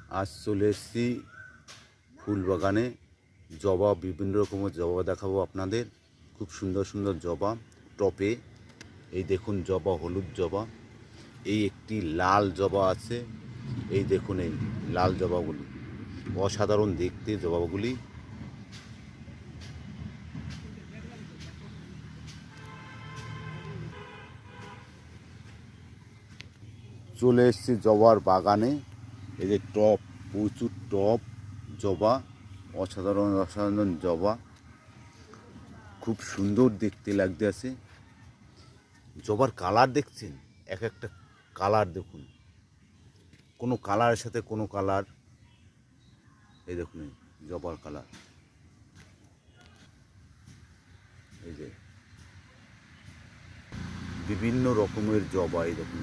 আজ চলে এসেছি ফুল বাগানে। জবা, বিভিন্ন রকমের জবা দেখাবো আপনাদের। খুব সুন্দর সুন্দর জবা টপে। এই দেখুন জবা, হলুদ জবা। এই একটি লাল জবা আছে, এই দেখুন এই লাল জবাগুলি, অসাধারণ দেখতে জবাগুলি। চলে এসেছি জবার বাগানে। এই যে টপ, প্রচুর টপ জবা, অসাধারণ অসাধারণ জবা, খুব সুন্দর দেখতে লাগতে আছে। জবার কালার দেখছেন, এক একটা কালার দেখুন, কোনো কালারের সাথে কোনো কালার। এই দেখুন জবার কালার, এই যে বিভিন্ন রকমের জবা। এই দেখুন